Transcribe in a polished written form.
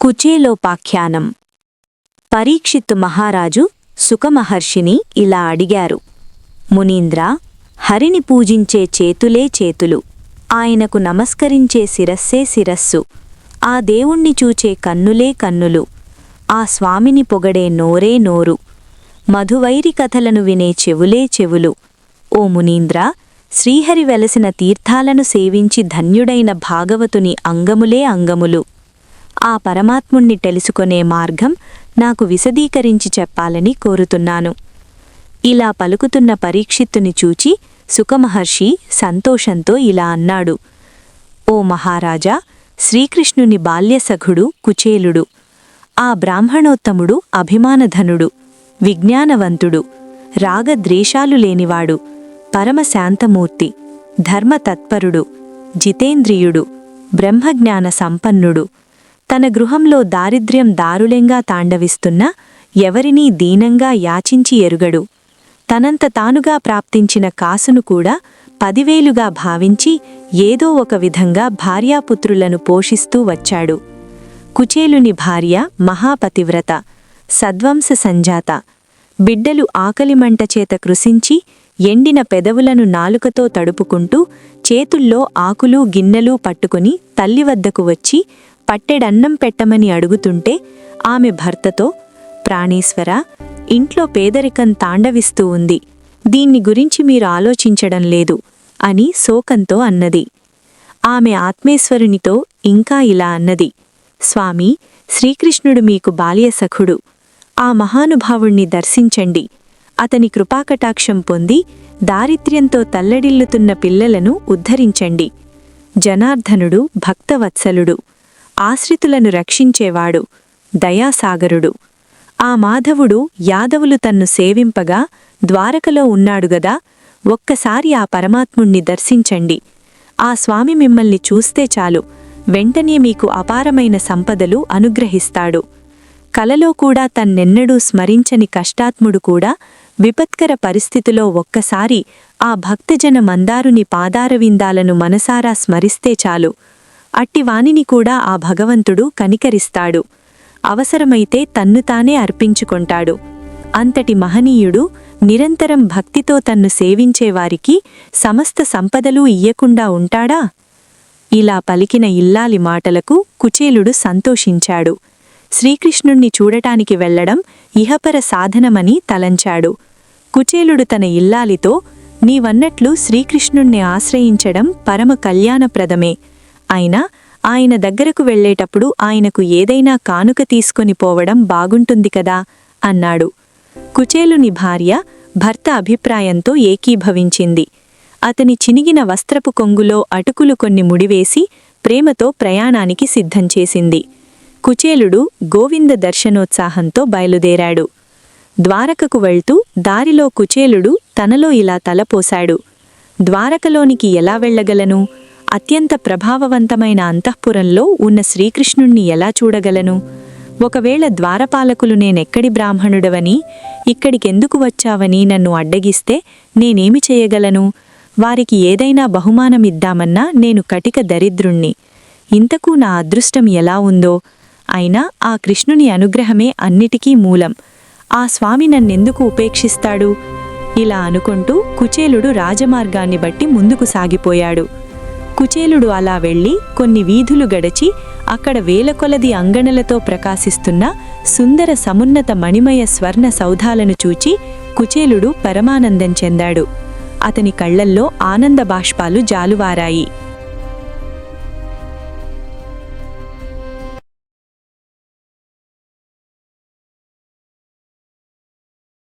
కుచేలోపాఖ్యానం. పరీక్షిత్తు మహారాజు సుఖమహర్షిని ఇలా అడిగారు: మునీంద్రా, హరిని పూజించే చేతులే చేతులు, ఆయనకు నమస్కరించే శిరస్సే శిరస్సు, ఆ దేవుణ్ణి చూచే కన్నులే కన్నులు, ఆ స్వామిని పొగడే నోరే నోరు, మధువైరి కథలను వినే చెవులే చెవులు. ఓ మునీంద్రా, శ్రీహరి వెలసిన తీర్థాలను సేవించి ధన్యుడైన భాగవతుని అంగములే అంగములు. ఆ పరమాత్ముణ్ణి తెలుసుకొనే మార్గం నాకు విశదీకరించి చెప్పాలని కోరుతున్నాను. ఇలా పలుకుతున్న పరీక్షిత్తుని చూచి సుఖమహర్షి సంతోషంతో ఇలా అన్నాడు: ఓ మహారాజా, శ్రీకృష్ణుని బాల్యసఖుడు కుచేలుడు. ఆ బ్రాహ్మణోత్తముడు అభిమానధనుడు, విజ్ఞానవంతుడు, రాగద్వేషాలు లేనివాడు, పరమశాంతమూర్తి, ధర్మతత్పరుడు, జితేంద్రియుడు, బ్రహ్మజ్ఞాన సంపన్నుడు. తన గృహంలో దారిద్ర్యం దారుళంగా తాండవిస్తున్నా ఎవరినీ దీనంగా యాచించి ఎరుగడు. తనంత తానుగా ప్రాప్తించిన కాసును కూడా 10,000గా భావించి ఏదో ఒక విధంగా భార్యాపుత్రులను పోషిస్తూ వచ్చాడు. కుచేలుని భార్య మహాపతివ్రత, సద్వంశ సంజాత. బిడ్డలు ఆకలిమంటచేత కృశించి ఎండిన పెదవులను నాలుకతో తడుపుకుంటూ చేతుల్లో ఆకులు గిన్నెలు పట్టుకుని తల్లివద్దకు వచ్చి పట్టెడన్నం పెట్టమని అడుగుతుంటే ఆమె భర్తతో: ప్రాణేశ్వర, ఇంట్లో పేదరికం తాండవిస్తూ ఉంది, దీన్ని గురించి మీరు ఆలోచించడం లేదు అని శోకంతో అన్నది. ఆమె ఆత్మేశ్వరునితో ఇంకా ఇలా అన్నది: స్వామీ, శ్రీకృష్ణుడు మీకు బాల్యసఖుడు. ఆ మహానుభావుణ్ణి దర్శించండి. అతని కృపాకటాక్షం పొంది దారిద్ర్యంతో తల్లడిల్లుతున్న పిల్లలను ఉద్ధరించండి. జనార్దనుడు భక్తవత్సలుడు, ఆశ్రితులను రక్షించేవాడు, దయాసాగరుడు. ఆ మాధవుడు యాదవులు తన్ను సేవింపగా ద్వారకలో ఉన్నాడుగదా, ఒక్కసారి ఆ పరమాత్ముణ్ణి దర్శించండి. ఆ స్వామి మిమ్మల్ని చూస్తే చాలు, వెంటనే మీకు అపారమైన సంపదలు అనుగ్రహిస్తాడు. కలలో కూడా తన్నెన్నడూ స్మరించని కష్టాత్ముడు కూడా విపత్కర పరిస్థితిలో ఒక్కసారి ఆ భక్తజన మందారుని పాదారవిందాలను మనసారా స్మరిస్తే చాలు, అట్టివానిని కూడా ఆ భగవంతుడు కనికరిస్తాడు. అవసరమైతే తన్ను తానే అర్పించుకొంటాడు. అంతటి మహనీయుడు నిరంతరం భక్తితో తన్ను సేవించేవారికి సమస్త సంపదలూ ఇయ్యకుండా ఉంటాడా? ఇలా పలికిన ఇల్లాలి మాటలకు కుచేలుడు సంతోషించాడు. శ్రీకృష్ణుణ్ణి చూడటానికి వెళ్లడం ఇహపర సాధనమని తలంచాడు. కుచేలుడు తన ఇల్లాలితో: నీవన్నట్లు శ్రీకృష్ణుణ్ణి ఆశ్రయించడం పరమ కళ్యాణప్రదమే. అయినా ఆయన దగ్గరకు వెళ్లేటప్పుడు ఆయనకు ఏదైనా కానుక తీసుకొని పోవడం బాగుంటుంది కదా అన్నాడు. కుచేలుని భార్య భర్త అభిప్రాయంతో ఏకీభవించింది. అతని చినిగిన వస్త్రపు కొంగులో అటుకులు కొన్ని ముడివేసి ప్రేమతో ప్రయాణానికి సిద్ధం చేసింది. కుచేలుడు గోవింద దర్శనోత్సాహంతో బయలుదేరాడు. ద్వారకకు వెళ్తూ దారిలో కుచేలుడు తనలో ఇలా తలపోశాడు: ద్వారకలోనికి ఎలా వెళ్లగలను? అత్యంత ప్రభావవంతమైన అంతఃపురంలో ఉన్న శ్రీకృష్ణుణ్ణి ఎలా చూడగలను? ఒకవేళ ద్వారపాలకులు నేనెక్కడి బ్రాహ్మణుడవని, ఇక్కడికెందుకు వచ్చావని నన్ను అడ్డగిస్తే నేనేమి చేయగలను? వారికి ఏదైనా బహుమానమిద్దామన్నా నేను కటిక దరిద్రుణ్ణి. ఇంతకు నా అదృష్టం ఎలా ఉందో! అయినా ఆ కృష్ణుని అనుగ్రహమే అన్నిటికీ మూలం. ఆ స్వామి నన్నెందుకు ఉపేక్షిస్తాడు? ఇలా అనుకుంటూ కుచేలుడు రాజమార్గాన్ని బట్టి ముందుకు సాగిపోయాడు. కుచేలుడు అలా వెళ్లి కొన్ని వీధులు గడచి అక్కడ వేలకొలది అంగణలతో ప్రకాశిస్తున్న సుందర సమున్నత మణిమయ స్వర్ణ సౌధాలను చూచి కుచేలుడు పరమానందం చెందాడు. అతని కళ్లల్లో ఆనంద బాష్పాలు జాలువారాయి.